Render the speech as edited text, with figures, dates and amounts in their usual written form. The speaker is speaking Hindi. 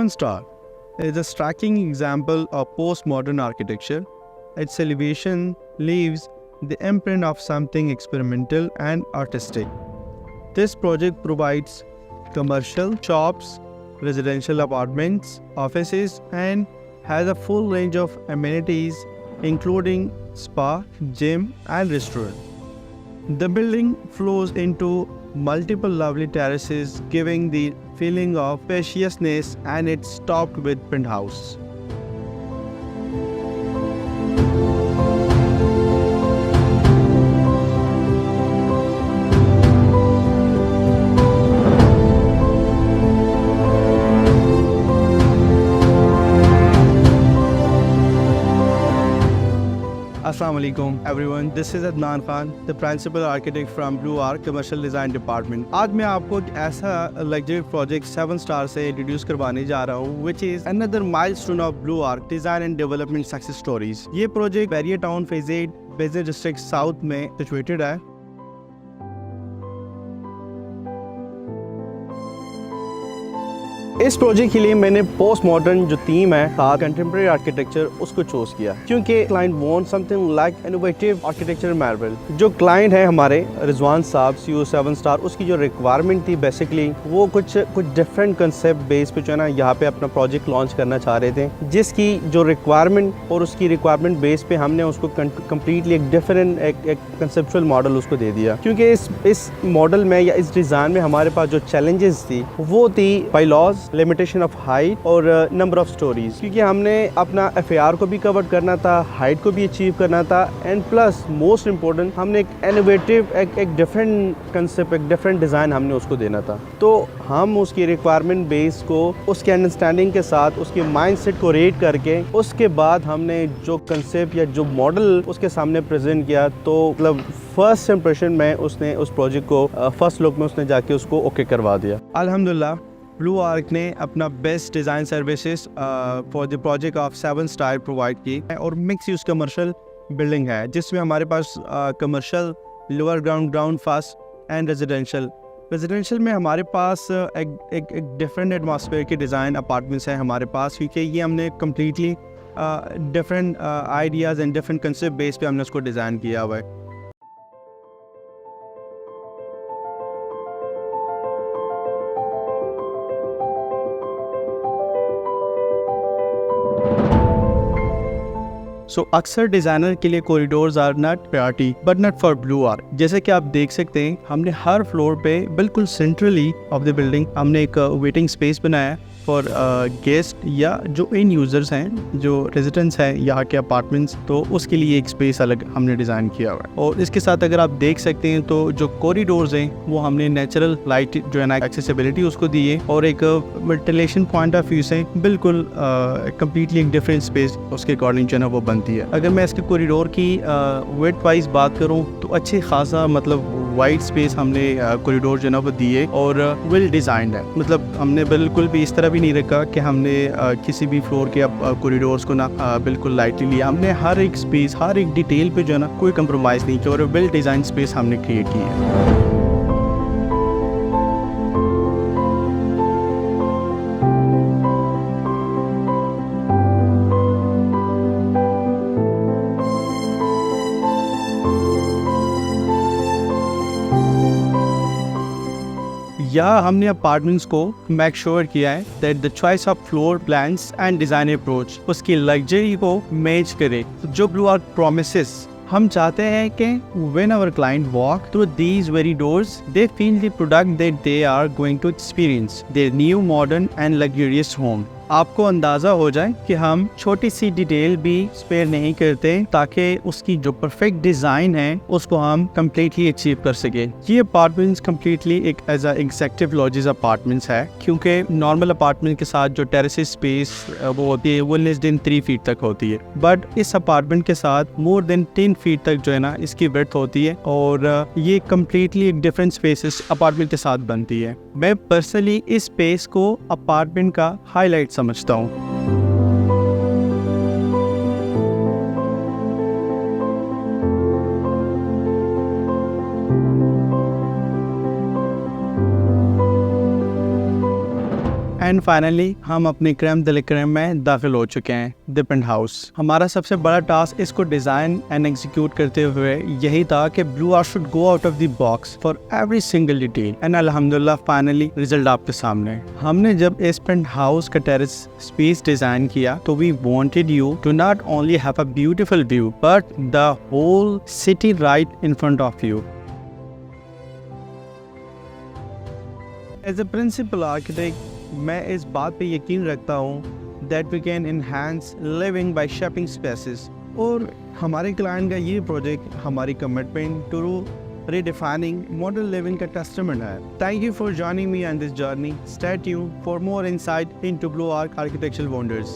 Seven Star is a striking example of postmodern architecture. Its elevation leaves the imprint of something experimental and artistic. This project provides commercial, shops, residential apartments, offices, and has a full range of amenities including spa, gym, and restaurant. The building flows into multiple lovely terraces, giving the feeling of spaciousness, and it's topped with penthouse. Assalamu alaikum everyone, this is Adnan Khan, the principal architect from Blue Arc Commercial Design Department. आज मैं आपको एक ऐसा लग्जरी प्रोजेक्ट 7 स्टार से इंट्रोड्यूस करवाने जा रहा हूँ, which is another milestone of Blue Arc Design and Development Success Stories. ये project barrier town phase 8 business district south में सिचुएटेड है. इस प्रोजेक्ट के लिए मैंने पोस्ट मॉडर्न जो थीम है साथ कंटेम्प्रेरी आर्किटेक्चर उसको चूज किया क्योंकि client want something like innovative architecture marble. जो क्लाइंट है हमारे रिजवान साहब CEO 7 स्टार, उसकी जो रिक्वायरमेंट थी बेसिकली वो कुछ डिफरेंट कंसेप्ट बेस पे जो है ना यहाँ पे अपना प्रोजेक्ट लॉन्च करना चाह रहे थे, जिसकी जो रिक्वायरमेंट और उसकी रिक्वायरमेंट बेस पे हमने उसको कम्प्लीटली एक डिफरेंट एक कंसेप्चुअल मॉडल उसको दे दिया. क्योंकि इस मॉडल में या इस डिज़ाइन में हमारे पास जो चैलेंजेस थी वो थी bylaws limitation of height और नंबर ऑफ स्टोरीज, क्योंकि हमने अपना FAR को भी कवर करना था, हाइट को भी अचीव करना था, एंड प्लस मोस्ट इम्पोर्टेंट हमने एक इनोवेटिव एक डिफरेंट कंसेप्ट, एक डिफरेंट डिज़ाइन हमने उसको देना था. तो हम उसकी रिक्वायरमेंट बेस को उसके अंडरस्टैंडिंग के साथ उसके माइंडसेट को रेट करके उसके बाद हमने जो कंसेप्ट या जो मॉडल उसके सामने प्रेजेंट किया, तो मतलब फर्स्ट इंप्रेशन में उसने उस प्रोजेक्ट को फर्स्ट लुक में उसने जाके उसको ओके करवा दिया. अल्हम्दुलिल्लाह ब्लू आर्क ने अपना best design services for the project of 7 star provide की है और मिक्स यूज़ कमर्शियल बिल्डिंग है जिसमें हमारे पास commercial, lower ground first and residential में हमारे पास एक डिफरेंट एटमॉस्फेयर के डिज़ाइन अपार्टमेंट्स हैं हमारे पास, क्योंकि ये हमने completely different ideas and different concept base पे हमने उसको डिज़ाइन किया हुआ है. अक्सर डिज़ाइनर के लिए corridors are not priority but not for Blue Arc. जैसे कि आप देख सकते हैं हमने हर फ्लोर पे बिल्कुल सेंट्रली ऑफ द बिल्डिंग हमने एक वेटिंग स्पेस बनाया फॉर गेस्ट या जो इन यूज़र्स हैं, जो रेजिडेंट्स हैं यहाँ के अपार्टमेंट्स, तो उसके लिए एक स्पेस अलग हमने डिज़ाइन किया हुआ है. और इसके साथ अगर आप देख सकते हैं तो जो कॉरिडोर्स हैं वो हमने नेचुरल लाइट जो है ना एक्सेसिबिलिटी उसको दी है और एक वेंटिलेशन पॉइंट ऑफ व्यू से बिल्कुल कम्प्लीटली एक डिफरेंट स्पेस उसके अकॉर्डिंग जो है ना वो बनती है. अगर मैं इसके कॉरिडोर की वेट वाइज बात करूँ तो अच्छे खासा मतलब वाइड स्पेस हमने कॉरिडोर जो है ना वो दिए और वेल डिज़ाइंड है. मतलब हमने बिल्कुल भी इस तरह भी नहीं रखा कि हमने किसी भी फ्लोर के कॉरिडोर्स को ना बिल्कुल लाइटली लिया. हमने हर एक स्पेस, हर एक डिटेल पे जो है ना कोई कंप्रोमाइज़ नहीं किया और वेल डिज़ाइन स्पेस हमने क्रिएट की है. या हमने अपार्टमेंट्स को मेक श्योर किया है that the choice of floor plans and design approach उसकी लग्जरी को मैच करे. जो ब्लू आर्क प्रोमिसेस हम चाहते हैं कि when our client walk through these very doors they feel the product that they are going to experience their new modern and luxurious home. आपको अंदाज़ा हो जाए कि हम छोटी सी डिटेल भी स्पेयर नहीं करते ताकि उसकी जो परफेक्ट डिज़ाइन है उसको हम कम्प्लीटली अचीव कर सके. ये अपार्टमेंट्स कम्प्लीटली एक as a executive lodges apartments है, क्योंकि नॉर्मल अपार्टमेंट के साथ जो टेरेस स्पेस वो होती है वो लेस देन 3 फीट तक होती है, बट इस अपार्टमेंट के साथ मोर देन 10 फीट तक जो है ना इसकी विड्थ होती है और ये कम्प्लीटली एक डिफरेंट स्पेसेस अपार्टमेंट के साथ बनती है. मैं पर्सनली इस स्पेस को अपार्टमेंट का हाईलाइट समझता हूँ. एंड फाइनली हम अपनी क्रेम दिल क्रेम में दाखिल हो चुके हैं, द पेंट हाउस। हमारा सबसे बड़ा टास्क इसको डिजाइन एंड एग्जीक्यूट करते हुए यही था कि Blue Arc should go out of the box for every single detail and अल्हम्दुलिल्लाह फाइनली रिजल्ट आपके सामने। हमने जब इस पेंट हाउस का टेरेस स्पेस डिजाइन किया तो we wanted you to not only have a beautiful view but the whole city right in front of you. As a principal architect मैं इस बात पे यकीन रखता हूँ that we can enhance living by shaping spaces, और हमारे क्लाइंट का ये प्रोजेक्ट हमारी commitment to redefining modern living का testament है। Thank you for joining me on this journey. Stay tuned for more insight into Blue Arc architectural wonders.